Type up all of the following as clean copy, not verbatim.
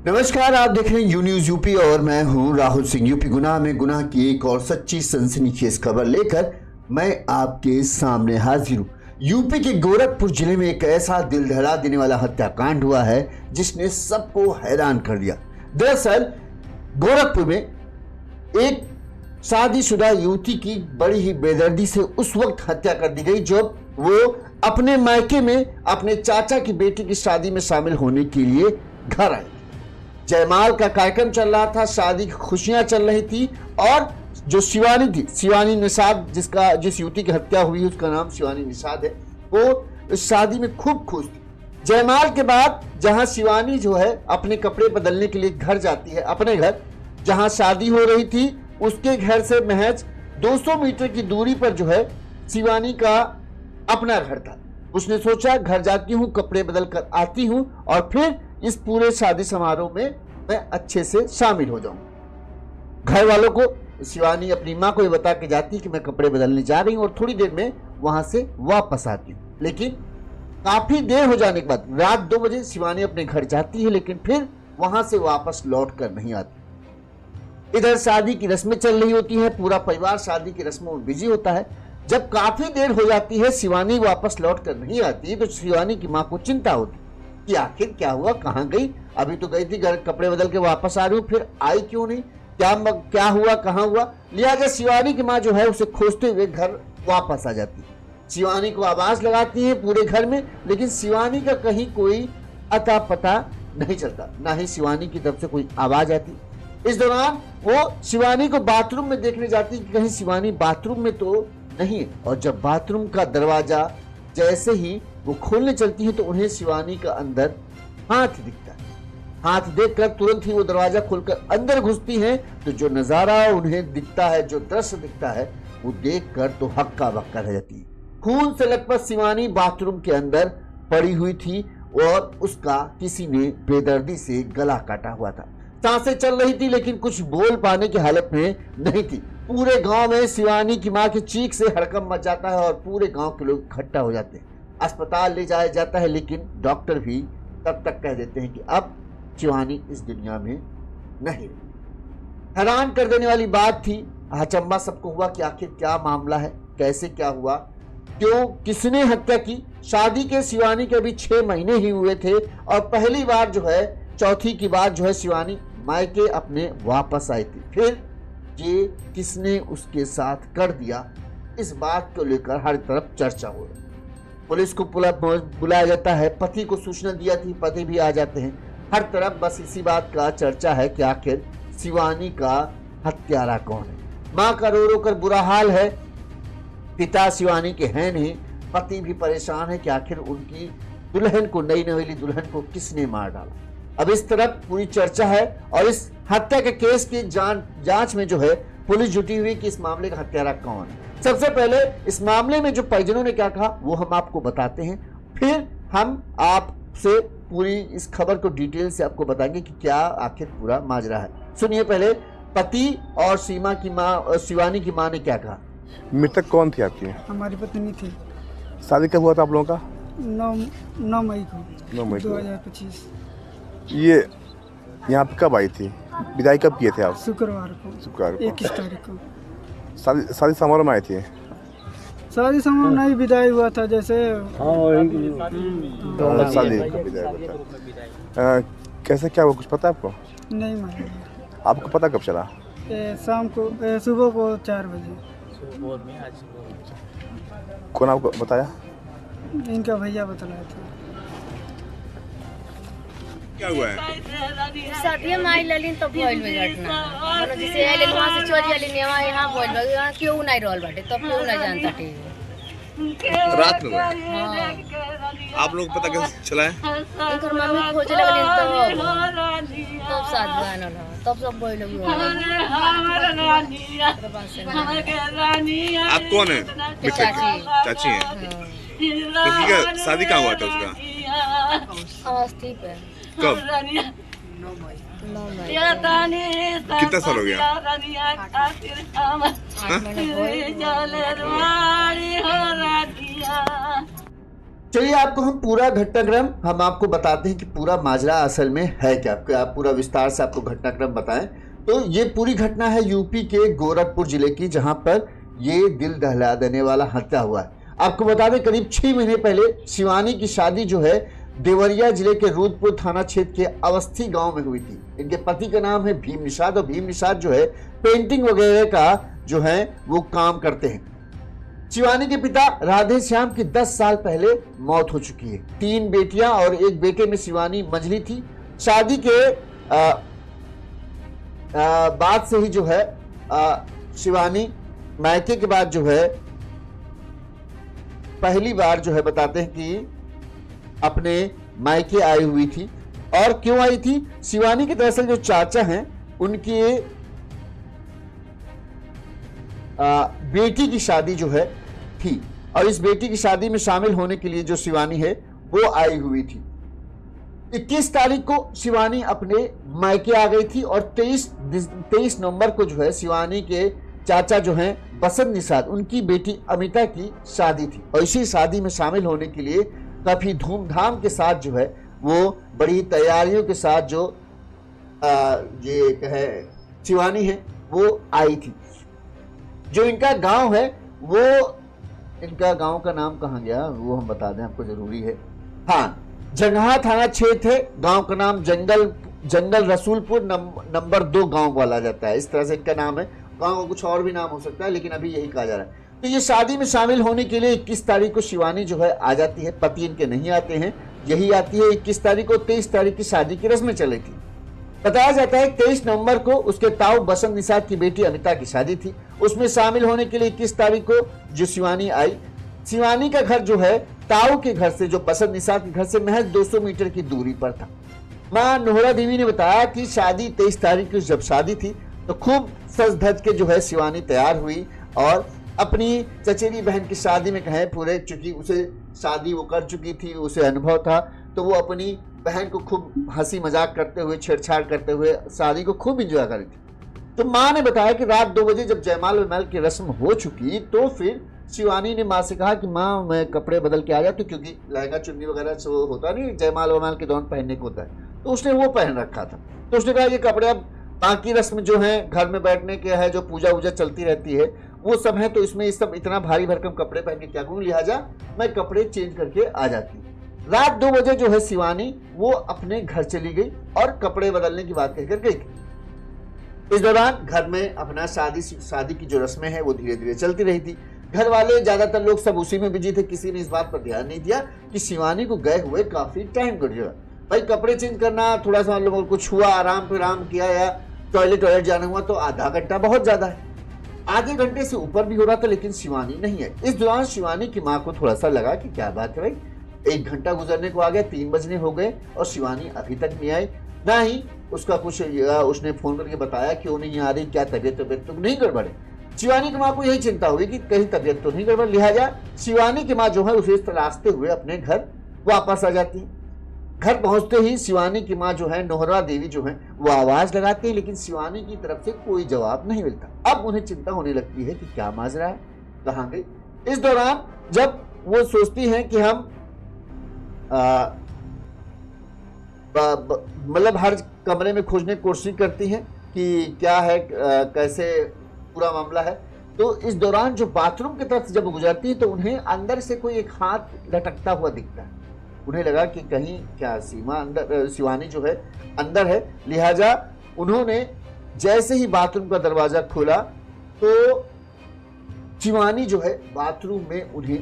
नमस्कार, आप देख रहे हैं यू न्यूज यूपी और मैं हूं राहुल सिंह। यूपी गुनाह में गुनाह की एक और सच्ची सनसनीखेज खबर लेकर मैं आपके सामने हाजिर हूं। यूपी के गोरखपुर जिले में एक ऐसा दिल दहला देने वाला हत्याकांड हुआ है जिसने सबको हैरान कर दिया। दरअसल गोरखपुर में एक शादीशुदा युवती की बड़ी ही बेदर्दी से उस वक्त हत्या कर दी गई जब वो अपने मायके में अपने चाचा की बेटी की शादी में शामिल होने के लिए घर आई। जयमाल का कार्यक्रम चल रहा था, शादी की खुशियां चल रही थी और जो शिवानी थी, शिवानी निषाद, जिस युवती की हत्या हुई उसका नाम शिवानी निषाद है, वो इस शादी में खूब खुश थी। जयमाल के बाद जहां शिवानी जो है अपने कपड़े बदलने के लिए घर जाती है, अपने घर जहां शादी हो रही थी उसके घर से महज 200 मीटर की दूरी पर जो है शिवानी का अपना घर था। उसने सोचा घर जाती हूँ, कपड़े बदल कर आती हूँ और फिर इस पूरे शादी समारोह में मैं अच्छे से शामिल हो जाऊं। घर वालों को शिवानी अपनी मां को ये बता के जाती कि मैं कपड़े बदलने जा रही हूं और थोड़ी देर में वहां से वापस आती हूं। लेकिन काफी देर हो जाने के बाद रात 2 बजे शिवानी अपने घर जाती है, लेकिन फिर वहां से वापस लौट कर नहीं आती। इधर शादी की रस्में चल रही होती हैं, पूरा परिवार शादी की रस्मों में बिजी होता है। जब काफी देर हो जाती है, शिवानी वापस लौट कर नहीं आती तो शिवानी की मां को चिंता होती कि आखिर क्या हुआ, कहां गई? अभी तो गई थी घर, कपड़े बदल के वापस आ रही हूँ, फिर आई क्यों नहीं? क्या हुआ, कहां हुआ? लिहाजा शिवानी की मां जो है उसे खोजते हुए घर वापस आ जाती है। शिवानी को आवाज लगाती है पूरे घर में, लेकिन शिवानी का कहीं कोई अता पता नहीं चलता, ना ही शिवानी की तरफ से कोई आवाज आती। इस दौरान वो शिवानी को बाथरूम में देखने जाती कि कहीं शिवानी बाथरूम में तो नहीं है, और जब बाथरूम का दरवाजा जैसे ही वो खोलने चलती है तो उन्हें शिवानी का अंदर हाथ दिखता है। हाथ देखकर तुरंत ही वो दरवाजा खोलकर अंदर घुसती हैं तो जो नजारा उन्हें दिखता है, जो दृश्य दिखता है, वो देखकर तो हक्का बक्का रह जाती है। खून से लथपथ शिवानी बाथरूम के अंदर पड़ी हुई थी और उसका किसी ने बेदर्दी से गला काटा हुआ था। सांसें चल रही थी लेकिन कुछ बोल पाने की हालत में नहीं थी। पूरे गांव में शिवानी की मां की चीख से हड़कंप मच जाता है और पूरे गांव के लोग इकट्ठा हो जाते हैं। अस्पताल ले जाया जाता है, लेकिन डॉक्टर भी तब तक कह देते हैं कि अब शिवानी इस दुनिया में नहीं रही। हैरान कर देने वाली बात थी, अचंभा सबको हुआ कि आखिर क्या मामला है, कैसे क्या हुआ, क्यों, किसने हत्या की। शादी के शिवानी के अभी 6 महीने ही हुए थे और पहली बार जो है, चौथी की बार जो है शिवानी मायके अपने वापस आई थी। फिर ये किसने उसके साथ कर दिया, इस बात को लेकर हर तरफ चर्चा हो रही। पुलिस को बुलाया जाता है, पति को सूचना दिया थी, पति भी आ जाते हैं। हर तरफ बस इसी बात का चर्चा है कि आखिर शिवानी का हत्यारा कौन है। मां का रो रो कर बुरा हाल है, पिता शिवानी के हैं नहीं, पति भी परेशान है कि आखिर उनकी दुल्हन को, नई नवेली दुल्हन को किसने मार डाला। अब इस तरफ पूरी चर्चा है और इस हत्या के केस की जांच में जो है पुलिस जुटी हुई कि इस मामले का हत्यारा कौन है। सबसे पहले इस मामले में जो परिजनों ने क्या कहा वो हम आपको बताते हैं, फिर हम आपसे पूरी इस खबर को डिटेल से आपको बताएंगे कि क्या आखिर पूरा माजरा है। सुनिए पहले पति और सीमा की मां, शिवानी की मां ने क्या कहा। मृतक कौन थी आपकी? हमारी पत्नी थी। शादी कब हुआ था आप लोगों का? 9 मई को 2025। ये यहाँ पे कब आई थी? विदाई कब किए थे आप? शुक्रवार को 21 तारीख को। शादी समारोह में आई थी? शादी समारोह नहीं, विदाई हुआ था जैसे। शादी का विदाई हुआ था। कैसे क्या हुआ, कुछ पता है आपको? नहीं मालूम। आपको पता कब चला? शाम को, सुबह को 4 बजे। कौन आपको बताया? इनका भैया बतलाया था। क्या हुआ है? शादी में आई ललिन तो भइल में घटना मतलब जैसे आइले वहां से चली आइले नेवा यहां भइल बा, यहां क्यों नहीं रहल बाटे, तब क्यों नहीं जानता टे। रात में आप लोग पता कैसे चला है? इनकर मम्मी खोजे लगलिन तब साथ बनल, तब सब भइल हुआ। आप कौन है? चाची है। लड़की का शादी कहाँ हुआ था उसका? अवस्थी पे। कब? 9 मई। कितना साल हो गया? 8 महीने चलिए आपको हम पूरा घटनाक्रम हम आपको बताते हैं कि पूरा माजरा असल में है क्या, आप पूरा विस्तार से आपको घटनाक्रम बताएं। तो ये पूरी घटना है यूपी के गोरखपुर जिले की, जहां पर ये दिल दहला देने वाला हत्या हुआ है। आपको बता दें करीब 6 महीने पहले शिवानी की शादी जो है देवरिया जिले के रूदपुर थाना क्षेत्र के अवस्थी गांव में हुई थी। इनके पति का नाम है भीम निषाद और भीम निषाद जो है पेंटिंग वगैरह का जो है वो काम करते हैं। शिवानी के पिता राधे श्याम की 10 साल पहले मौत हो चुकी है। 3 बेटियां और 1 बेटे में शिवानी मंझली थी। शादी के बाद से ही जो है शिवानी मायके के बाद जो है पहली बार जो है बताते हैं कि अपने मायके आई हुई थी। और क्यों आई थी? शिवानी के दरअसल जो चाचा हैं उनकी बेटी की शादी जो है थी और इस बेटी की शादी में शामिल होने के लिए जो शिवानी है वो आई हुई थी। 21 तारीख को शिवानी अपने मायके आ गई थी और 23 नवंबर को जो है शिवानी के चाचा जो हैं बसंत निषाद, उनकी बेटी अमिता की शादी थी और इसी शादी में शामिल होने के लिए काफी धूमधाम के साथ जो है वो बड़ी तैयारियों के साथ जो ये कहे शिवानी है वो आई थी। जो इनका गांव है वो, इनका गांव का नाम कहाँ गया वो हम बता दें, आपको जरूरी है। हाँ, जंगहा थाना क्षेत्र है, गांव का नाम जंगल रसूलपुर नंबर 2 गांव बोला जाता है। इस तरह से इनका नाम है। गांव का कुछ और भी नाम हो सकता है लेकिन अभी यही कहा जा रहा है। तो ये शादी में शामिल होने के लिए 21 तारीख को शिवानी जो है आ जाती है। पति इनके नहीं आते हैं, यही आती है 21 तारीख को। 23 तारीख की शादी की रस्में चली थी। बताया जाता है 23 नवंबर को उसके ताऊ बसंत निषाद की बेटी अमिता की शादी थी। उसमें शामिल होने के लिए 21 तारीख को जो शिवानी आई। शिवानी का घर जो है ताऊ के घर से, जो बसंत निषाद के घर से महज 200 मीटर की दूरी पर था। मां नोहरा देवी ने बताया कि शादी 23 तारीख की जब शादी थी तो खूब सज धज के जो है शिवानी तैयार हुई और अपनी चचेरी बहन की शादी में कहें पूरे, चूंकि उसे शादी वो कर चुकी थी, उसे अनुभव था, तो वो अपनी बहन को खूब हंसी मजाक करते हुए, छेड़छाड़ करते हुए शादी को खूब एंजॉय कर रही थी। तो मां ने बताया कि रात 2 बजे जब जयमाल वयमाल की रस्म हो चुकी तो फिर शिवानी ने मां से कहा कि मां मैं कपड़े बदल के आ जाती, क्योंकि लहंगा चुन्नी वगैरह जो होता नहीं जयमाल वयमाल के दौरान पहनने को होता है, तो उसने वो पहन रखा था। तो उसने कहा ये कपड़े अब बाकी रस्म जो है घर में बैठने के है, जो पूजा वूजा चलती रहती है वो सब है, तो इसमें इस सब इतना भारी भरकम कपड़े पहन के क्या करूँ, लिहाजा मैं कपड़े चेंज करके आ जाती हूँ। रात 2 बजे जो है शिवानी वो अपने घर चली गई और कपड़े बदलने की बात कहकर गई। इस दौरान घर में अपना शादी की जो रस्में हैं वो धीरे धीरे चलती रही थी। घर वाले ज्यादातर लोग सब उसी में बिजी थे, किसी ने इस बात पर ध्यान नहीं दिया कि शिवानी को गए हुए काफी टाइम कट गया। भाई कपड़े चेंज करना, थोड़ा सा लोगों को कुछ हुआ, आराम पे आराम किया या टॉयलेट जाना हुआ तो आधा घंटा बहुत ज्यादा है, आधे घंटे से ऊपर भी हो रहा था, लेकिन शिवानी नहीं है। इस दौरान शिवानी की मां को थोड़ा सा लगा कि क्या बात है भाई, 1 घंटा गुजरने को आ गया, 3 बजने हो गए और शिवानी अभी तक नहीं आई, ना ही उसका कुछ उसने फोन करके बताया क्यों नहीं आ रही, क्या तबियत तो नहीं गड़बड़ है। शिवानी की मां को यही चिंता हुई कि कहीं तबियत तो नहीं गड़बड़, लिहाजा शिवानी की मां जो है उसे तलाशते हुए अपने घर वापस आ जाती है। घर पहुंचते ही शिवानी की मां जो है नोहरा देवी जो है वो आवाज लगाती है, लेकिन शिवानी की तरफ से कोई जवाब नहीं मिलता। अब उन्हें चिंता होने लगती है कि क्या माजरा है, कहां गई। इस दौरान जब वो सोचती हैं कि हम मतलब हर कमरे में खोजने की कोशिश करती हैं कि क्या है, कैसे पूरा मामला है, तो इस दौरान जो बाथरूम की तरफ जब गुजरती है तो उन्हें अंदर से कोई एक हाथ लटकता हुआ दिखता है। उन्हें लगा कि कहीं क्या शिवानी जो है अंदर है, लिहाजा उन्होंने जैसे ही बाथरूम का दरवाजा खोला तो शिवानी जो है बाथरूम में उन्हें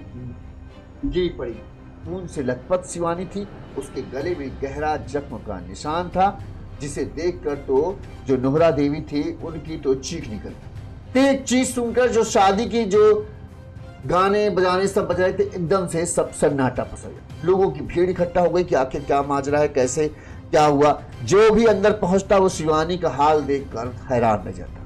गिर पड़ी। खून से लथपथ शिवानी थी, उसके गले में गहरा जख्म का निशान था, जिसे देखकर तो जो नोहरा देवी थी उनकी तो चीख निकल। एक चीज सुनकर जो शादी की जो गाने बजाने सब बज रहे थे, एकदम से सब सन्नाटा पसर गया। लोगों की भीड़ इकट्ठा हो गई कि आखिर क्या माजरा है, कैसे क्या हुआ। जो भी अंदर पहुंचता वो शिवानी का हाल देखकर हैरान रह जाता।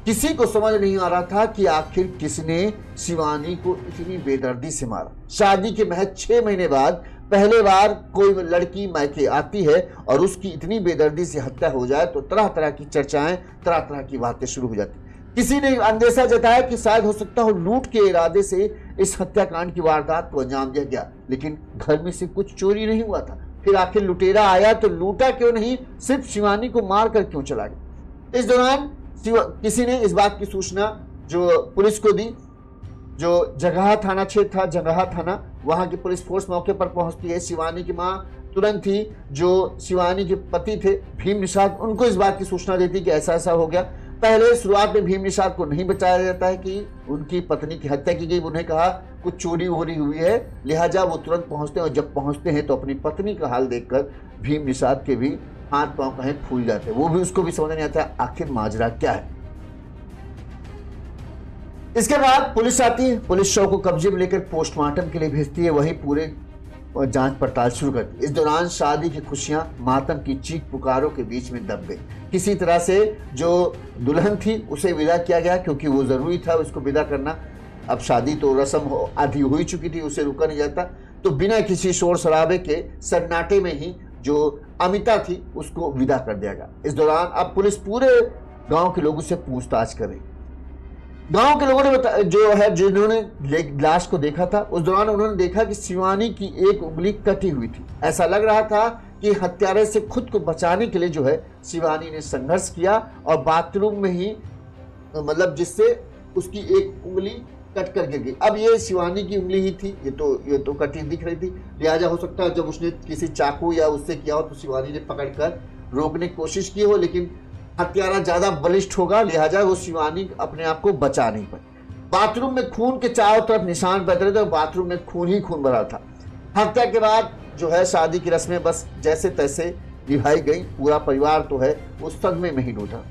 किसी को समझ नहीं आ रहा था कि आखिर किसने शिवानी को इतनी बेदर्दी से मारा। शादी के महज 6 महीने बाद पहले बार कोई लड़की मायके आती है और उसकी इतनी बेदर्दी से हत्या हो जाए तो तरह तरह की चर्चाएं, तरह तरह की बातें शुरू हो जाती। किसी ने अंदेशा जताया कि शायद हो सकता हो लूट के इरादे से इस हत्याकांड की वारदात को अंजाम दिया गया, लेकिन घर में से कुछ चोरी नहीं हुआ था। फिर आखिर लुटेरा आया तो लूटा क्यों नहीं, सिर्फ शिवानी को मार कर क्यों चला गया। इस दौरान किसी ने इस बात की सूचना जो पुलिस को दी, जो जगहा थाना क्षेत्र था, जगहा थाना, वहां की पुलिस फोर्स मौके पर पहुंचती है। शिवानी की मां तुरंत ही जो शिवानी के पति थे भीम निषाद, उनको इस बात की सूचना देती कि ऐसा ऐसा हो गया। पहले शुरुआत में भीम निषाद को नहीं बताया जाता है कि उनकी पत्नी की हत्या की गई। उन्हें कहा कुछ चोरी वोरी हुई है, लिहाजा वो तुरंत पहुंचते हैं और जब पहुंचते हैं तो अपनी पत्नी का हाल देखकर भीम निषाद के भी हाथ पांव कहीं फूल जाते हैं। वो भी उसको भी समझ नहीं आता आखिर माजरा क्या है। इसके बाद पुलिस आती है, पुलिस शव को कब्जे में लेकर पोस्टमार्टम के लिए भेजती है, वहीं पूरे जांच पड़ताल शुरू करती है। इस दौरान शादी की खुशियां मातम की चीख पुकारों के बीच में दब गई। किसी तरह से जो दुल्हन थी उसे विदा किया गया, क्योंकि वो जरूरी था उसको विदा करना। अब शादी तो रस्म आधी हो ही चुकी थी, उसे रुका नहीं जाता, तो बिना किसी शोर शराबे के सन्नाटे में ही जो अमिता थी उसको विदा कर दिया गया। इस दौरान अब पुलिस पूरे गांव के लोगों से पूछताछ कर रही। गांव के लोगों ने जो है जिन्होंने लाश को देखा था, उस दौरान उन्होंने देखा कि शिवानी की एक उंगली कटी हुई थी। ऐसा लग रहा था कि हत्यारे से खुद को बचाने के लिए जो है शिवानी ने संघर्ष किया और बाथरूम में ही मतलब जिससे उसकी एक उंगली कट कर गिर गई। अब ये शिवानी की उंगली ही थी, ये तो कटी दिख रही थी, लिहाजा हो सकता है जब उसने किसी चाकू या उससे किया हो तो शिवानी ने पकड़कर रोकने की कोशिश की हो, लेकिन हत्यारा ज्यादा बलिष्ठ होगा, लिहाजा वो शिवानी अपने आप को बचा नहीं पाई। बाथरूम में खून के चारों तरफ निशान बच रहे थे और बाथरूम में खून ही खून भरा था। हत्या के बाद जो है शादी की रस्में बस जैसे तैसे निभाई गई। पूरा परिवार तो है उस सदमे में ही डूबा।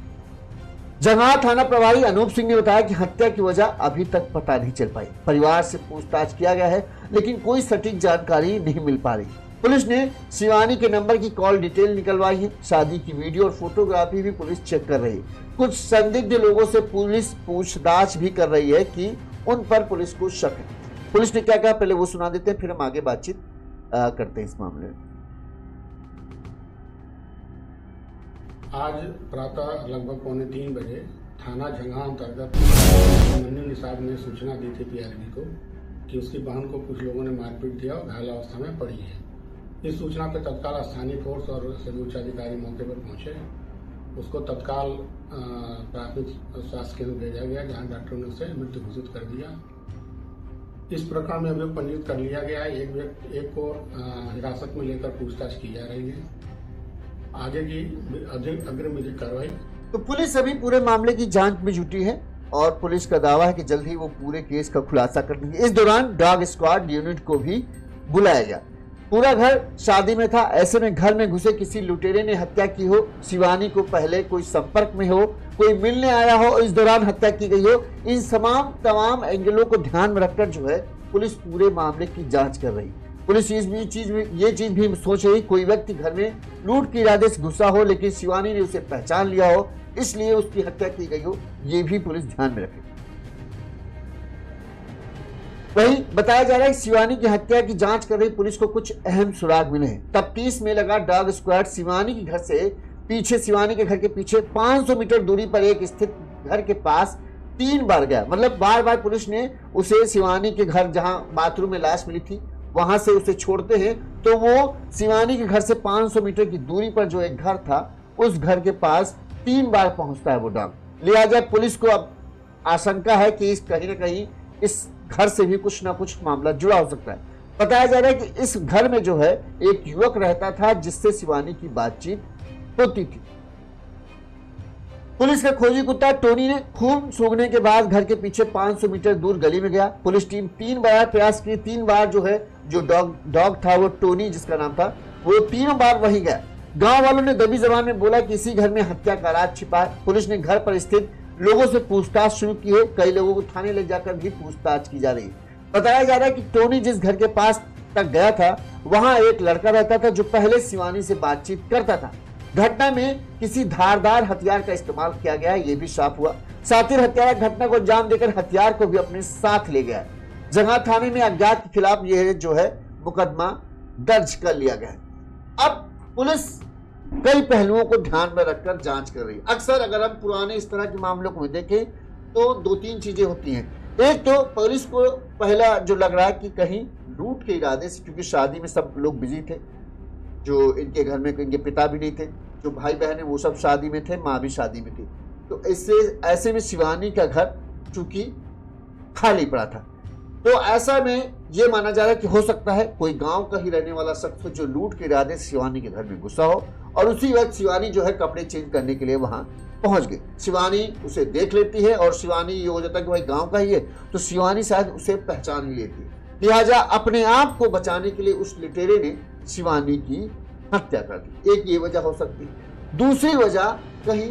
जंगहा थाना प्रभारी अनूप सिंह ने बताया कि हत्या की वजह अभी तक पता नहीं चल पाई। परिवार से पूछताछ किया गया है, लेकिन कोई सटीक जानकारी नहीं मिल पा रही। पुलिस ने शिवानी के नंबर की कॉल डिटेल निकलवाई है। शादी की वीडियो और फोटोग्राफी भी पुलिस चेक कर रही है। कुछ संदिग्ध लोगों से पुलिस पूछताछ भी कर रही है कि उन पर पुलिस को शक है। पुलिस ने क्या कहा पहले वो सुना देते हैं, फिर हम आगे बातचीत करते हैं इस मामले में। आज प्रातः लगभग 2:45 बजे थाना जंगहा अंतर्गत मन्नू निषाद ने सूचना दी थी पीआरबी को कि उसकी बहन को कुछ लोगों ने मारपीट दिया और घायल अवस्था में पड़ी है। इस सूचना पर तत्काल स्थानीय फोर्स और सभी उच्च अधिकारी मौके पर पहुंचे। उसको तत्काल प्राथमिक स्वास्थ्य केंद्र भेजा गया, जहां डॉक्टरों ने उसे मृत घोषित कर दिया। इस प्रकरण में अभियोग पंजीकृत कर लिया गया है। एक को हिरासत में लेकर पूछताछ की जा रही है। आगे की अग्रिम विधिक कार्रवाई। तो पुलिस अभी पूरे मामले की जांच में जुटी है और पुलिस का दावा है कि जल्द ही वो पूरे केस का खुलासा कर देंगे। इस दौरान डॉग स्क्वाड यूनिट को भी बुलाया गया। पूरा घर शादी में था, ऐसे में घर में घुसे किसी लुटेरे ने हत्या की हो, शिवानी को पहले कोई संपर्क में हो, कोई मिलने आया हो, इस दौरान हत्या की गई हो, इन तमाम एंगलों को ध्यान में रखकर जो है पुलिस पूरे मामले की जांच कर रही। पुलिस ये चीज भी सोच रही कोई व्यक्ति घर में लूट के इरादे से घुसा हो, लेकिन शिवानी ने उसे पहचान लिया हो, इसलिए उसकी हत्या की गई हो, ये भी पुलिस ध्यान में रखे। वहीं बताया जा रहा है कि शिवानी की हत्या की जांच कर रही पुलिस को कुछ अहम सुराग मिले हैं। तफ्तीश में लगा डॉग स्क्वाड शिवानी के घर से पीछे, शिवानी के घर के पीछे 500 मीटर दूरी पर एक स्थित घर के पास 3 बार गया। मतलब बार बार पुलिस ने उसे शिवानी के घर, जहां बाथरूम में लाश मिली थी, वहां से उसे छोड़ते हैं तो वो शिवानी के घर से 500 मीटर की दूरी पर जो एक घर था, उस घर के पास 3 बार पहुंचता है वो डॉग। लिहाजा पुलिस को अब आशंका है कि कहीं ना कहीं इस घर से भी कुछ ना कुछ मामला जुड़ा हो सकता है। बताया जा रहा है कि इस घर में जो है एक युवक रहता था जिससे शिवानी की बातचीत होती थी। पुलिस का खोजी कुत्ता टोनी ने खून सूंघने के बाद घर के पीछे 500 मीटर दूर गली में गया। पुलिस टीम 3 बार प्रयास की, 3 बार जो है जो डॉग था, वो टोनी जिसका नाम था, वो 3 बार वहीं गया। गांव वालों ने दबी जबान में बोला कि इसी घर में हत्या का राज छिपा है। पुलिस ने घर पर स्थित लोगों से पूछताछ शुरू की है। कई लोगों को थाने ले जाकर भी पूछताछ की जा रही है। बताया जा रहा है कि टोनी जिस घर के पास तक गया था, वहां एक लड़का रहता था जो पहले शिवानी से बातचीत करता था। घटना में किसी धारदार हथियार का इस्तेमाल किया गया, ये भी साफ हुआ। साथ ही हत्यारा घटना को अंजाम देकर हथियार को भी अपने साथ ले गया। जंगहा थाने में अज्ञात के खिलाफ यह जो है मुकदमा दर्ज कर लिया गया है। अब पुलिस कई पहलुओं को ध्यान में रखकर जांच कर रही है। अक्सर अगर हम पुराने इस तरह के मामलों को देखें तो दो तीन चीजें होती हैं। एक तो पुलिस को पहला जो लग रहा है कि कहीं लूट के इरादे से, क्योंकि शादी में सब लोग बिजी थे, जो इनके घर में इनके पिता भी नहीं थे, जो भाई बहन है वो सब शादी में थे, माँ भी शादी में थी, तो ऐसे में शिवानी का घर चूंकि खाली पड़ा था, तो ऐसा में ये माना जा रहा है कि हो सकता है कोई गांव का ही रहने वाला शख्स जो लूट के इरादे से शिवानी के घर में घुसा हो, और उसी वक्त शिवानी जो है कपड़े चेंज करने के लिए वहां पहुंच गई। शिवानी उसे देख लेती है और शिवानी ये हो जाता है कि भाई गांव का ही है, तो शिवानी शायद उसे पहचान ही लेती है, लिहाजा अपने आप को बचाने के लिए उस लुटेरे ने शिवानी की हत्या कर दी। एक ये वजह हो सकती है। दूसरी वजह कहीं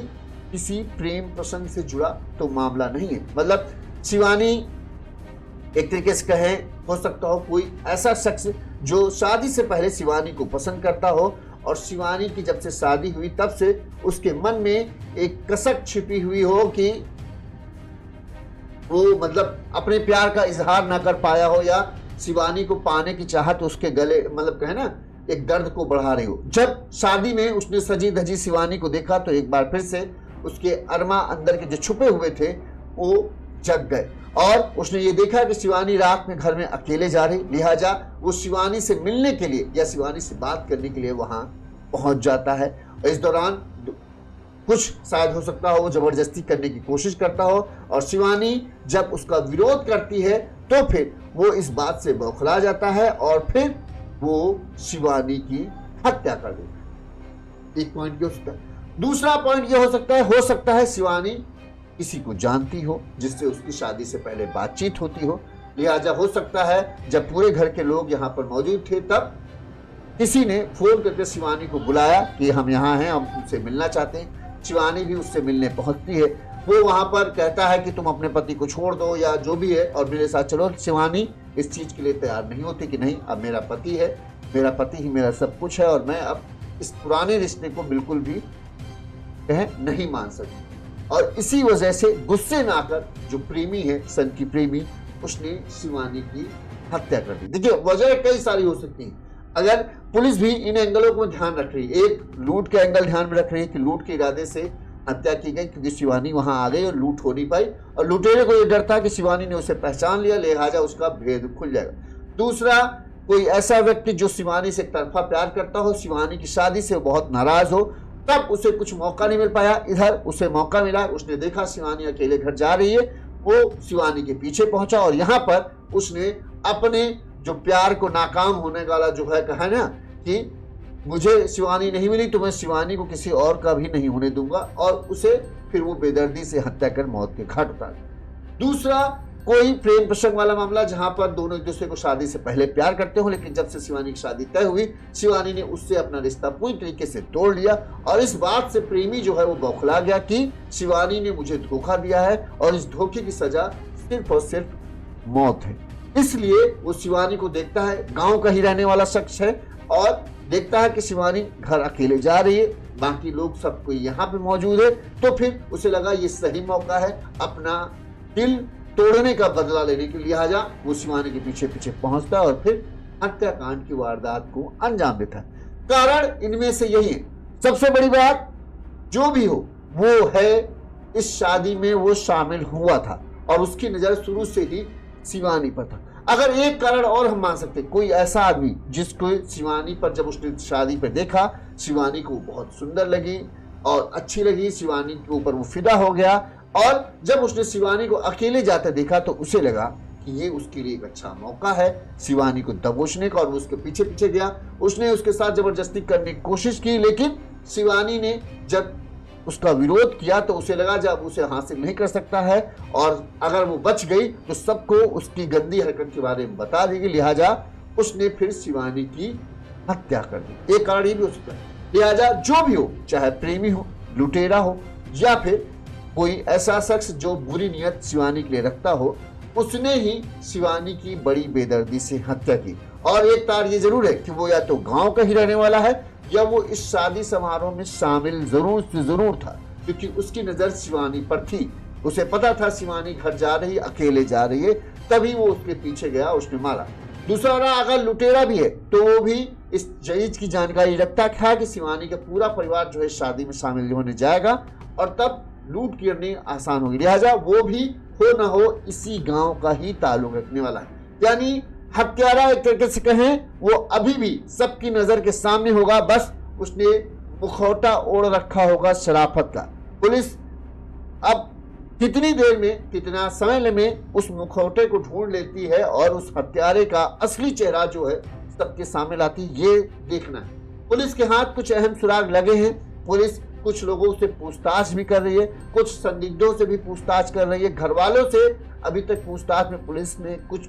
किसी प्रेम प्रसंग से जुड़ा तो मामला नहीं है, मतलब शिवानी एक तरीके से कहें, हो सकता हो कोई ऐसा शख्स जो शादी से पहले शिवानी को पसंद करता हो, और शिवानी की जब से शादी हुई तब से उसके मन में एक कसक छिपी हुई हो कि वो मतलब अपने प्यार का इजहार ना कर पाया हो, या शिवानी को पाने की चाहत उसके गले मतलब कहे ना एक दर्द को बढ़ा रही हो। जब शादी में उसने सजी धजी शिवानी को देखा तो एक बार फिर से उसके अरमा अंदर के जो छुपे हुए थे वो जग गए, और उसने ये देखा कि शिवानी रात में घर में अकेले जा रही, लिहाजा वो शिवानी से मिलने के लिए या शिवानी से बात करने के लिए वहां पहुंच जाता है। इस दौरान कुछ शायद हो सकता हो वो जबरदस्ती करने की कोशिश करता हो, और शिवानी जब उसका विरोध करती है तो फिर वो इस बात से बौखला जाता है और फिर वो शिवानी की हत्या कर देता है। एक पॉइंट ये हो सकता है। दूसरा पॉइंट ये हो सकता है शिवानी किसी को जानती हो जिससे उसकी शादी से पहले बातचीत होती हो, लिहाजा हो सकता है जब पूरे घर के लोग यहाँ पर मौजूद थे तब किसी ने फोन करके शिवानी को बुलाया कि हम यहाँ हैं, हम उनसे मिलना चाहते हैं। शिवानी भी उससे मिलने पहुंचती है, वो वहां पर कहता है कि तुम अपने पति को छोड़ दो या जो भी है और मेरे साथ चलो। शिवानी इस चीज के लिए तैयार नहीं होती कि नहीं, अब मेरा पति है, मेरा पति ही मेरा सब कुछ है और मैं अब इस पुराने रिश्ते को बिल्कुल भी नहीं मान सकती। और इसी वजह से गुस्से में आकर जो प्रेमी है, सन की प्रेमी, उसने शिवानी की हत्या कर दी। देखिए वजह कई सारी हो सकती है, अगर पुलिस भी इन एंगलों को ध्यान रख रही है। एक लूट के एंगल ध्यान में रख रही है कि लूट के इरादे से हत्या की गई क्योंकि शिवानी वहां आ गई और लूट हो नहीं पाई, और लुटेरे को यह डर था कि शिवानी ने उसे पहचान लिया, लिहाजा उसका भेद खुल जाएगा। दूसरा, कोई ऐसा व्यक्ति जो शिवानी से एक तरफा प्यार करता हो, शिवानी की शादी से बहुत नाराज हो, तब उसे कुछ मौका नहीं मिल पाया, इधर उसे मौका मिला, उसने देखा शिवानी अकेले घर जा रही है, वो शिवानी के पीछे पहुंचा और यहाँ पर उसने अपने जो प्यार को नाकाम होने वाला जो है कहा ना कि मुझे शिवानी नहीं मिली तो मैं शिवानी को किसी और का भी नहीं होने दूंगा, और उसे फिर वो बेदर्दी से हत्या कर मौत के घाट उतार। दूसरा, कोई प्रेम प्रसंग वाला मामला जहां पर दोनों एक दूसरे को शादी से पहले प्यार करते हो, लेकिन जब से शिवानी की शादी तय हुई शिवानी ने उससे अपना रिश्ता पूरी तरीके से तोड़ लिया, और इस बात से प्रेमी जो है वो बौखला गया कि शिवानी ने मुझे धोखा दिया है और इस धोखे की सजा सिर्फ और सिर्फ मौत है। इसलिए वो शिवानी को देखता है, गांव का ही रहने वाला शख्स है, और देखता है कि शिवानी घर अकेले जा रही है, बाकी लोग सब कोई यहाँ पे मौजूद है, तो फिर उसे लगा ये सही मौका है अपना दिल तोड़ने का बदला लेने के, लिहाजा वो शिवानी के पीछे पीछे पहुंचता है और फिर हत्याकांड की वारदात को अंजाम देता है। कारण इनमें से यही है। सबसे बड़ी बात जो भी हो वो है इस शादी में वो शामिल हुआ था और उसकी नजर शुरू से ही शिवानी पर था। अगर एक कारण और हम मान सकते, कोई ऐसा आदमी जिसको शिवानी पर जब उसने शादी पर देखा, शिवानी को बहुत सुंदर लगी और अच्छी लगी, शिवानी के ऊपर वो फिदा हो गया, और जब उसने शिवानी को अकेले जाते देखा तो उसे लगा कि ये उसके लिए एक अच्छा मौका है शिवानी को दबोचने का, और वो उसके पीछे पीछे गया। उसने उसके साथ जबरदस्ती करने की कोशिश की, लेकिन शिवानी ने जब उसका विरोध किया तो उसे लगा जब उसे हासिल नहीं कर सकता है और अगर वो बच गई तो सबको उसकी गंदी हरकत के बारे में बता देगी, लिहाजा उसने फिर शिवानी की हत्या कर दी। एक कारण ये भी हो सकता है। लिहाजा जो भी हो, चाहे प्रेमी हो, लुटेरा हो, या फिर कोई ऐसा शख्स जो बुरी नियत शिवानी के लिए रखता हो, उसने ही शिवानी की बड़ी बेदर्दी से हत्या की। और एक तार ये जरूर है कि वो या तो गांव का ही रहने वाला है या वो इस शादी समारोह में शामिल जरूर से जरूर था, क्योंकि उसकी नजर शिवानी पर थी। उसे पता था शिवानी घर जा रही, अकेले जा रही है, तभी वो उसके पीछे गया, उसने मारा। दूसरा रहा, अगर लुटेरा भी है तो वो भी इस चीज की जानकारी रखता था कि शिवानी का पूरा परिवार जो है शादी में शामिल होने जाएगा, और तब लूट करनी आसान होगी, लिहाजा वो भी हो ना हो इसी गांव का ही ताल्लुक रखने वाला है। यानी हत्यारा एक तरीके से कहें वो अभी भी सबकी नजर के सामने होगा, बस उसने मुखौटा ओढ़ रखा होगा शराफत का। पुलिस अब कितनी देर में, कितना समय में उस मुखौटे को ढूंढ लेती है और उस हत्यारे का असली चेहरा जो है सबके सामने लाती है, ये देखना है। पुलिस के हाथ कुछ अहम सुराग लगे हैं। पुलिस कुछ लोगों से पूछताछ भी कर रही है, कुछ संदिग्धों से भी पूछताछ कर रही है। घर वालों से अभी तक पूछताछ में पुलिस ने कुछ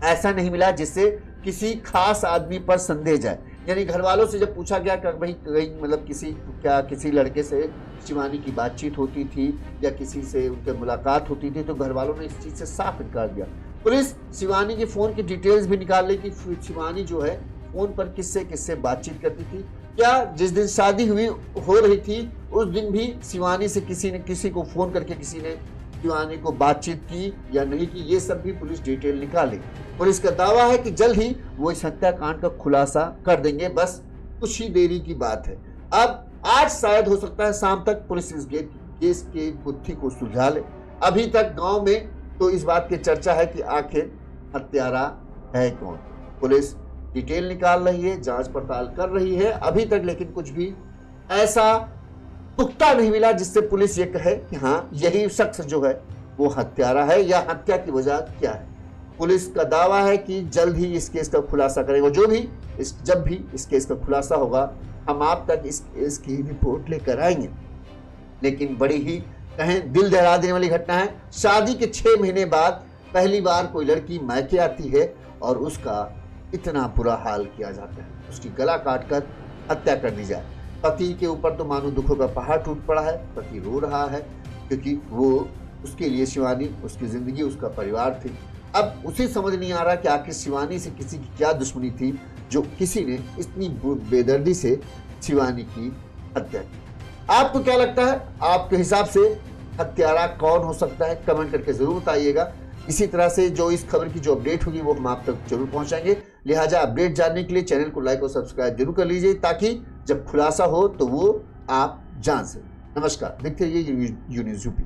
ऐसा नहीं मिला जिससे किसी खास आदमी पर संदेह जाए। यानी घर वालों से जब पूछा गया कि भाई कहीं मतलब किसी लड़के से शिवानी की बातचीत होती थी या किसी से उनके मुलाकात होती थी, तो घर वालों ने इस चीज़ से साफ इनकार दिया। पुलिस शिवानी की फ़ोन की डिटेल्स भी निकाल ली कि शिवानी जो है फ़ोन पर किससे बातचीत करती थी, क्या जिस दिन शादी हो रही थी उस दिन भी शिवानी से किसी ने किसी को फ़ोन करके किसी ने शिवानी को बातचीत की या नहीं की, ये सब भी पुलिस डिटेल निकाली। पुलिस का दावा है कि जल्द ही वो इस हत्याकांड का खुलासा कर देंगे, बस कुछ ही देरी की बात है। अब आज शायद हो सकता है शाम तक पुलिस इस केस के गुत्थी को सुलझा ले। अभी तक गांव में तो इस बात की चर्चा है कि आखिर हत्यारा है कौन। पुलिस डिटेल निकाल रही है, जांच पड़ताल कर रही है अभी तक, लेकिन कुछ भी ऐसा पुख्ता नहीं मिला जिससे पुलिस ये कहे कि हाँ यही शख्स जो है वो हत्यारा है या हत्या की वजह क्या है। पुलिस का दावा है कि जल्द ही इस केस का खुलासा करेगा। जब भी इस केस का खुलासा होगा हम आप तक इस केस की रिपोर्ट लेकर आएंगे। लेकिन बड़ी ही कहें दिल दहला देने वाली घटना है। शादी के 6 महीने बाद पहली बार कोई लड़की मायके आती है और उसका इतना बुरा हाल किया जाता है, उसकी गला काटकर हत्या कर दी जाए। पति के ऊपर तो मानो दुखों का पहाड़ टूट पड़ा है। पति रो रहा है क्योंकि वो उसके लिए शिवानी उसकी जिंदगी, उसका परिवार थी। अब उसे समझ नहीं आ रहा कि आखिर शिवानी से किसी की क्या दुश्मनी थी जो किसी ने इतनी बेदर्दी से शिवानी की हत्या की। आपको क्या लगता है, आपके हिसाब से हत्यारा कौन हो सकता है? कमेंट करके जरूर बताइएगा। इसी तरह से जो इस खबर की जो अपडेट होगी वो हम आप तक जरूर पहुंचाएंगे। लिहाजा अपडेट जानने के लिए चैनल को लाइक और सब्सक्राइब जरूर कर लीजिए ताकि जब खुलासा हो तो वो आप जान सकें। नमस्कार, देखते रहिए यू न्यूज़ यूपी।